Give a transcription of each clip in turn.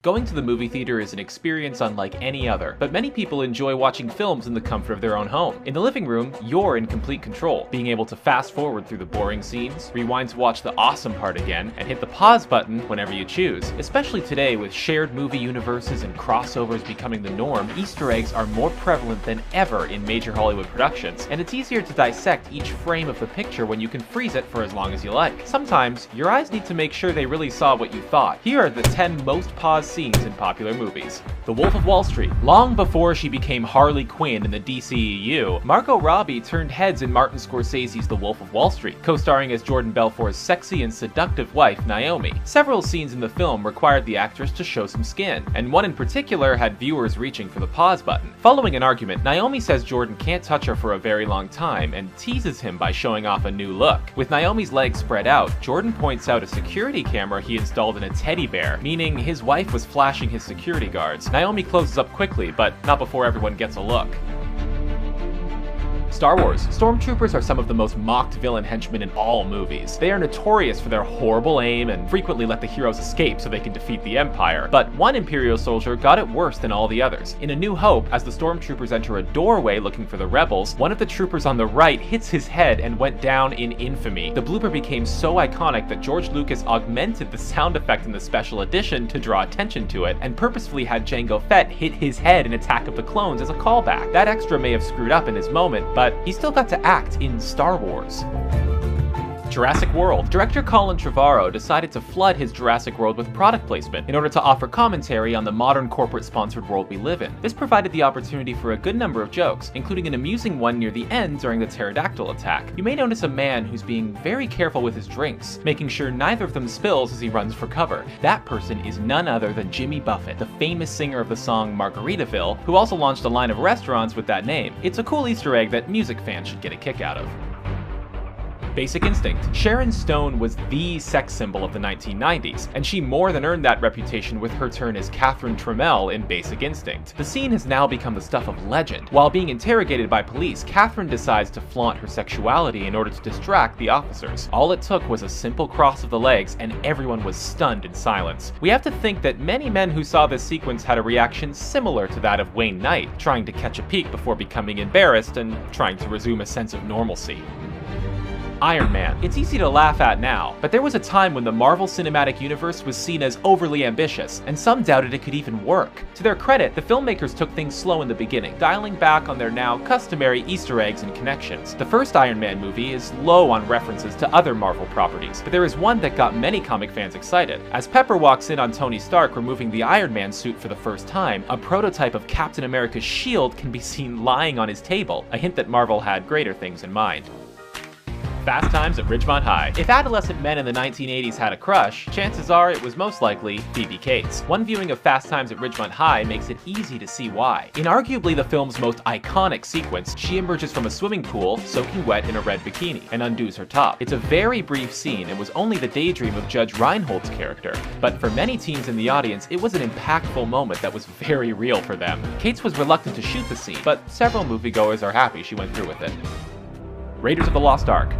Going to the movie theater is an experience unlike any other, but many people enjoy watching films in the comfort of their own home. In the living room, you're in complete control, being able to fast forward through the boring scenes, rewind to watch the awesome part again, and hit the pause button whenever you choose. Especially today, with shared movie universes and crossovers becoming the norm, Easter eggs are more prevalent than ever in major Hollywood productions, and it's easier to dissect each frame of the picture when you can freeze it for as long as you like. Sometimes, your eyes need to make sure they really saw what you thought. Here are the 10 most paused scenes in popular movies. The Wolf of Wall Street. Long before she became Harley Quinn in the DCEU, Margot Robbie turned heads in Martin Scorsese's The Wolf of Wall Street, co-starring as Jordan Belfort's sexy and seductive wife, Naomi. Several scenes in the film required the actress to show some skin, and one in particular had viewers reaching for the pause button. Following an argument, Naomi says Jordan can't touch her for a very long time and teases him by showing off a new look. With Naomi's legs spread out, Jordan points out a security camera he installed in a teddy bear, meaning his wife was flashing his security guards. Naomi closes up quickly, but not before everyone gets a look. Star Wars. Stormtroopers are some of the most mocked villain henchmen in all movies. They are notorious for their horrible aim and frequently let the heroes escape so they can defeat the Empire. But one Imperial soldier got it worse than all the others. In A New Hope, as the Stormtroopers enter a doorway looking for the rebels, one of the troopers on the right hits his head and went down in infamy. The blooper became so iconic that George Lucas augmented the sound effect in the special edition to draw attention to it, and purposefully had Jango Fett hit his head in Attack of the Clones as a callback. That extra may have screwed up in his moment, but he still got to act in Star Wars. Jurassic World. Director Colin Trevorrow decided to flood his Jurassic World with product placement in order to offer commentary on the modern corporate-sponsored world we live in. This provided the opportunity for a good number of jokes, including an amusing one near the end during the pterodactyl attack. You may notice a man who's being very careful with his drinks, making sure neither of them spills as he runs for cover. That person is none other than Jimmy Buffett, the famous singer of the song Margaritaville, who also launched a line of restaurants with that name. It's a cool Easter egg that music fans should get a kick out of. Basic Instinct. Sharon Stone was the sex symbol of the 1990s, and she more than earned that reputation with her turn as Catherine Trammell in Basic Instinct. The scene has now become the stuff of legend. While being interrogated by police, Catherine decides to flaunt her sexuality in order to distract the officers. All it took was a simple cross of the legs, and everyone was stunned in silence. We have to think that many men who saw this sequence had a reaction similar to that of Wayne Knight, trying to catch a peek before becoming embarrassed and trying to resume a sense of normalcy. Iron Man. It's easy to laugh at now, but there was a time when the Marvel Cinematic Universe was seen as overly ambitious, and some doubted it could even work. To their credit, the filmmakers took things slow in the beginning, dialing back on their now customary Easter eggs and connections. The first Iron Man movie is low on references to other Marvel properties, but there is one that got many comic fans excited. As Pepper walks in on Tony Stark removing the Iron Man suit for the first time, a prototype of Captain America's shield can be seen lying on his table, a hint that Marvel had greater things in mind. Fast Times at Ridgemont High. If adolescent men in the 1980s had a crush, chances are it was most likely Phoebe Cates. One viewing of Fast Times at Ridgemont High makes it easy to see why. In arguably the film's most iconic sequence, she emerges from a swimming pool, soaking wet in a red bikini, and undoes her top. It's a very brief scene and was only the daydream of Judge Reinhold's character, but for many teens in the audience, it was an impactful moment that was very real for them. Cates was reluctant to shoot the scene, but several moviegoers are happy she went through with it. Raiders of the Lost Ark.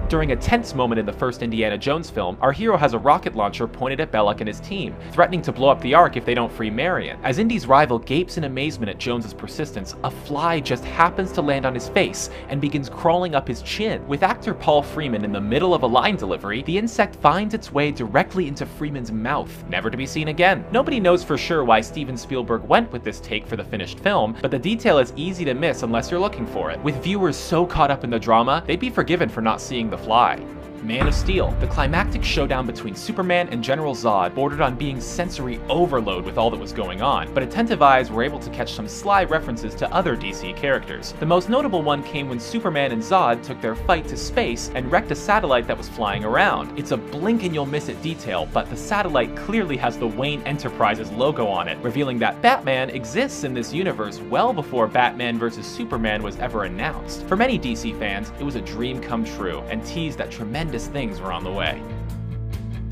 During a tense moment in the first Indiana Jones film, our hero has a rocket launcher pointed at Belloc and his team, threatening to blow up the Ark if they don't free Marion. As Indy's rival gapes in amazement at Jones's persistence, a fly just happens to land on his face and begins crawling up his chin. With actor Paul Freeman in the middle of a line delivery, the insect finds its way directly into Freeman's mouth, never to be seen again. Nobody knows for sure why Steven Spielberg went with this take for the finished film, but the detail is easy to miss unless you're looking for it. With viewers so caught up in the drama, they'd be forgiven for not seeing the fly. Man of Steel. The climactic showdown between Superman and General Zod bordered on being sensory overload with all that was going on, but attentive eyes were able to catch some sly references to other DC characters. The most notable one came when Superman and Zod took their fight to space and wrecked a satellite that was flying around. It's a blink and you'll miss it detail, but the satellite clearly has the Wayne Enterprises logo on it, revealing that Batman exists in this universe well before Batman vs. Superman was ever announced. For many DC fans, it was a dream come true and teased that tremendous things were on the way.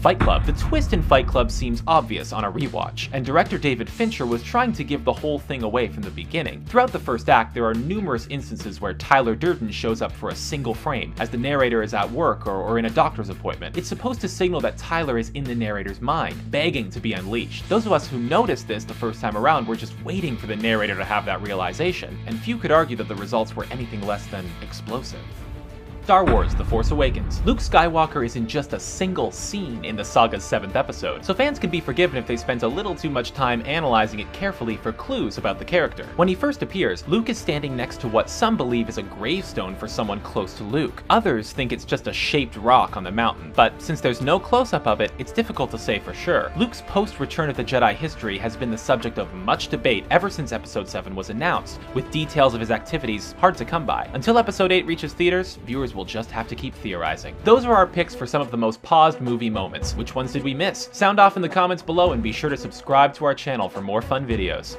Fight Club. The twist in Fight Club seems obvious on a rewatch, and director David Fincher was trying to give the whole thing away from the beginning. Throughout the first act, there are numerous instances where Tyler Durden shows up for a single frame, as the narrator is at work or in a doctor's appointment. It's supposed to signal that Tyler is in the narrator's mind, begging to be unleashed. Those of us who noticed this the first time around were just waiting for the narrator to have that realization, and few could argue that the results were anything less than explosive. Star Wars: The Force Awakens. Luke Skywalker is in just a single scene in the saga's 7th episode, so fans can be forgiven if they spent a little too much time analyzing it carefully for clues about the character. When he first appears, Luke is standing next to what some believe is a gravestone for someone close to Luke. Others think it's just a shaped rock on the mountain, but since there's no close-up of it, it's difficult to say for sure. Luke's post-Return of the Jedi history has been the subject of much debate ever since Episode 7 was announced, with details of his activities hard to come by. Until Episode 8 reaches theaters, viewers will just have to keep theorizing. Those are our picks for some of the most paused movie moments. Which ones did we miss? Sound off in the comments below and be sure to subscribe to our channel for more fun videos.